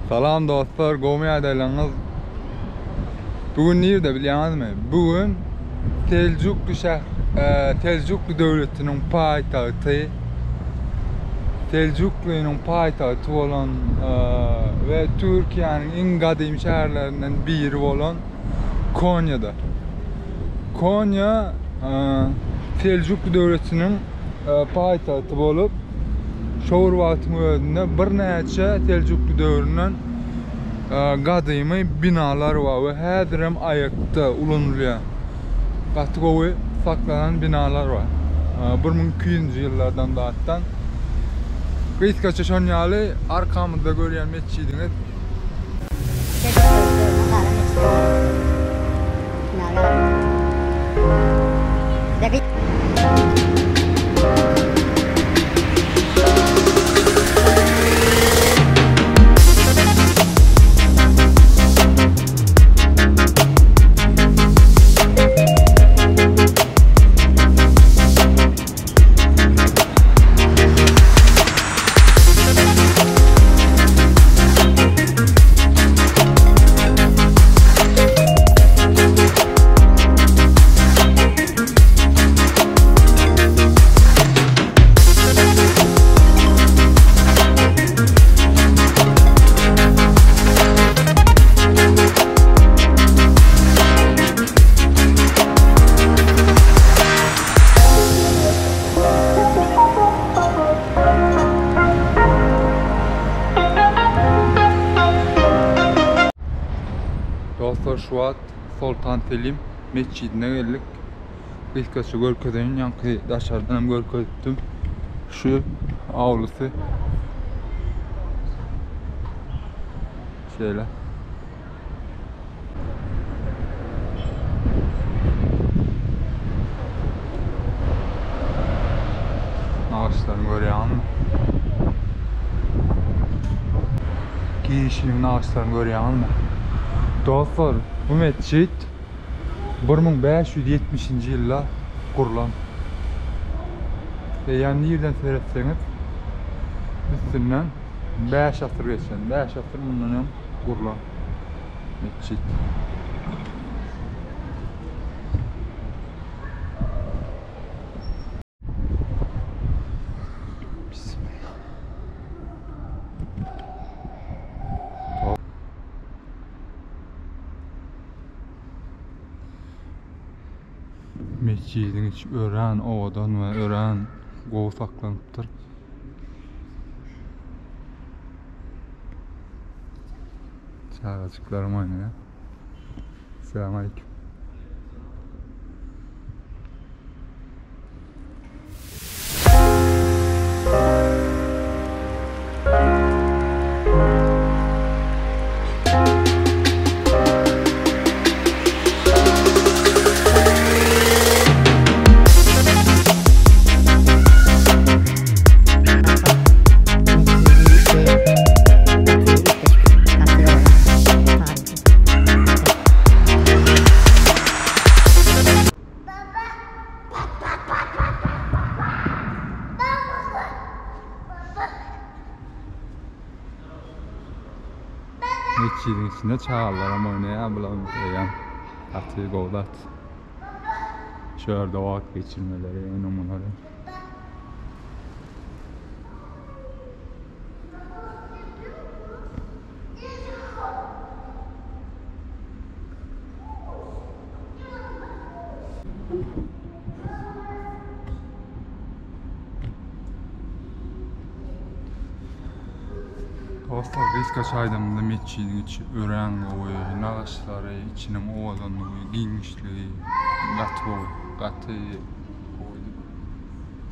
Salam dostlar, Gomi adaylarınız. Bugün nerede biliyorsunuz mu? Bugün Selçuklu devletinin payitahtı, Selçuklu'nun payitahtı olan ve Türkiye'nin en kadim şehirlerinden biri olan Konya'da. Konya Selçuklu devletinin payitahtı olup şoğur vakti özünde bir neçe Selçuklu dövrünün kadimi binalar var ve her hem ayakta ulunluya katıgovi saklanan binalar var. 1200 yıllardan da hatta kıyıskaça şonyalı arkamızda görüyen mescidiniz. Dostlar şu an Sultan Selim mescidine geldik. Kıyıskaça Görköz'ün yankı dışarıdan hem görköztüm. Şu avlusu. Şöyle. Ağaçlarını görüyor musun? Girişinin ağaçlarını görüyor musun? Dostlar, bu mescid 1570 yılda kurulan. Yani yerden seyretseniz üstünden 5 asır geçen, 5 asır bundan kurulan mescid. Mescidin içi ören ovadan ve ören gol saklanıptır. Çağrıcıklarım oynuyor. Selamünaleyküm. Mescidin içinde çağırlar oynayan bulamıyor. Atı goldat. Şöyle vakit geçirmeleri, oynamaları. Dostlar, Kıyıskaç Aydam'da meçhidin içi örenliği, nağaçları, içinin ovalanlığı, giymişliği, katı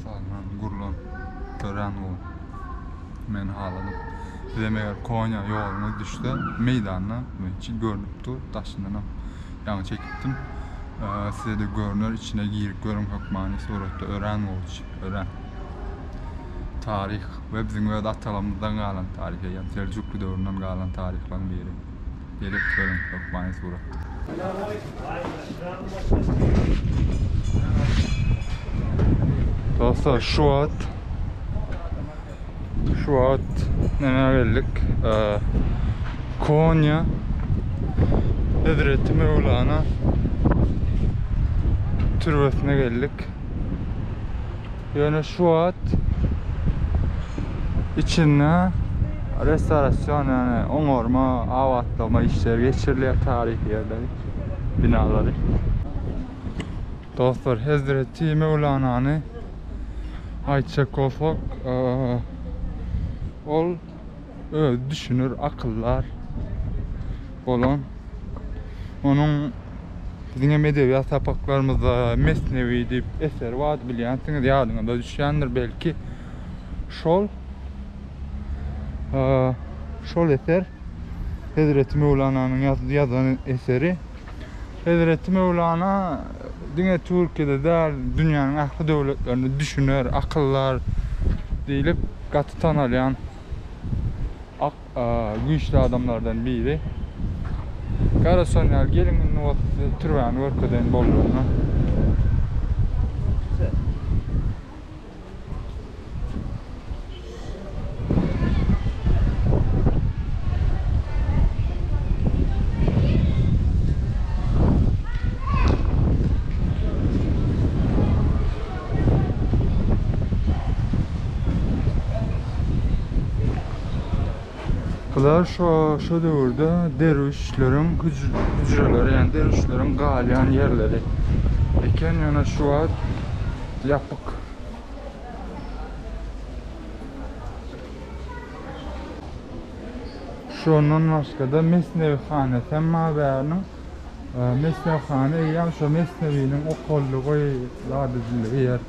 sağlanan gurulun örenliği men haladım. Bizim eğer Konya yoluna düştü, meydanına meçhid görünüptü, taşından yana çekiptim. Size de görünür, içine girip görün hükmani suratda ören tarih ve bizim öyle atalarımızdan kalan tarih, yani Selçuklu dövründen kalan tarihlerin biri. Gelip görün hükmani suratda. Dostlar, şu at nene geldik. Konya Hazreti Mevlana türbesine geldik. Yani şu at içinde restorasyon, yani onarma, avatlama işleri geçiriliyor, tarihi yerleri, binaları. Dostlar, Hazreti Mevlana'nı aytacak olsak, ol düşünür, akıllar olan, onun bizim edebiyat sapaklarımızda Mesnevi deyip eser var, biliyorsunuz, yadınızda düşendir belki. Şol eser Hazreti Mevlana'nın yazan eseri. Hazreti Mevlana dünya Türkiye'de de dünyanın aklı devletlerini düşünür, akıllar deyilip katı tanılayan güçlü adamlardan biri. Karasonyal gelin türbeni örkeden bolluğuna. Bunlar şu devirde dervişlerin hücreleri, yani dervişlerin galiyan yerleri. Eken yana şu an yapık. Şunun başka da Mesnevi Hane, Semmaver'in Mesnevi Hane, yani şu Mesnevi'nin o kolluğu ladizli yer.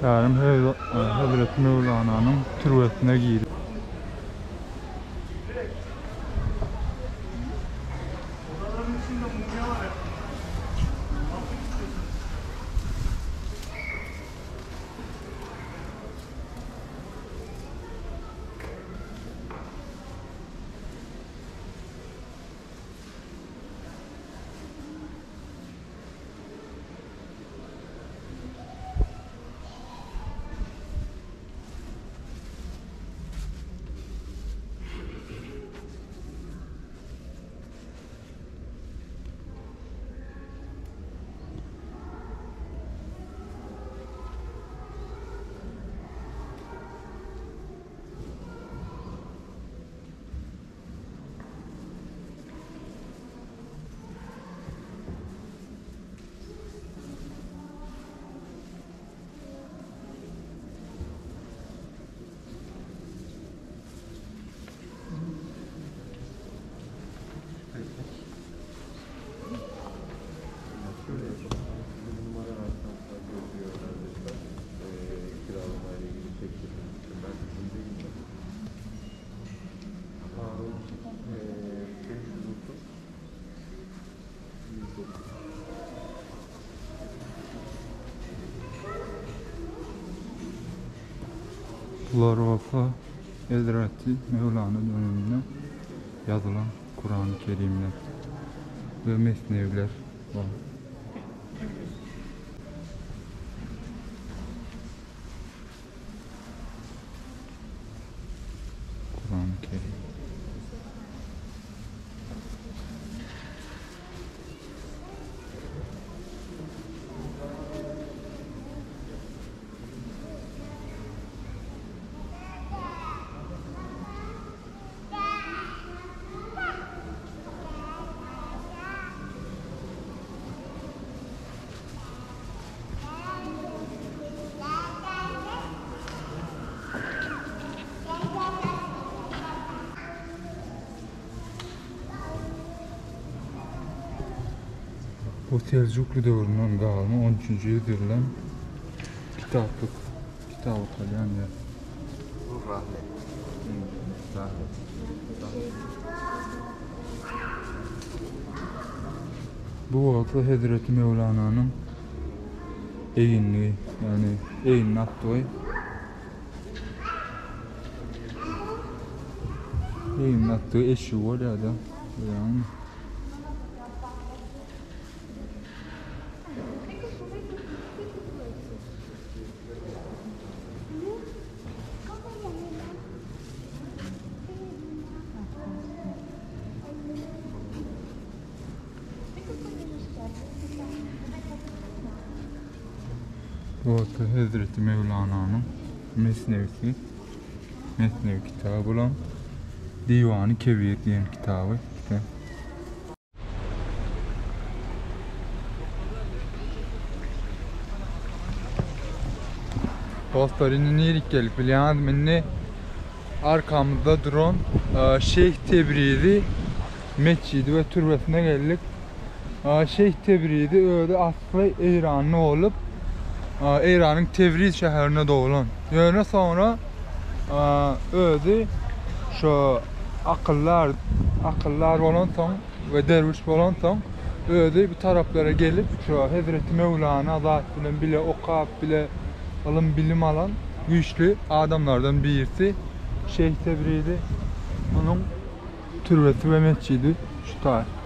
Yani Hazreti Mevlana'nın türbesine girdi. Bunlar Vafa Hazreti Mevlana döneminde yazılan Kur'an-ı Kerimler ve mesneviler var. Kur'an-ı Kerim. Bu Selçuklu dövründen kalma 13. yüzyıldan kitap kalyan ya. Bu vakti Hazreti Mevlana'nın eğinliği, yani eğinin attığı eşi var ya da yani. Bu vakti Hazreti Mevlana'nın Mesnevi kitabı olan Divan-ı Kebir diyen kitabı. Dostlar, indi nerik gelip bilýäňiz, menne arkamızda duran Şeyh Tebrizi mescidi ve türbesine geldik. Şeyh Tebrizi öyle aslı İranlı olup İran'ın Tebriz şehrine doğulan. Yani sonra öyle şu akıllar olan son ve derviş olan son öyle bir taraflara gelip şu Hazreti Mevlana zat bilen bile okap bile bilim alan güçlü adamlardan birisi Şeyh Tebrizi, onun türbesi ve mescidi şu tarih.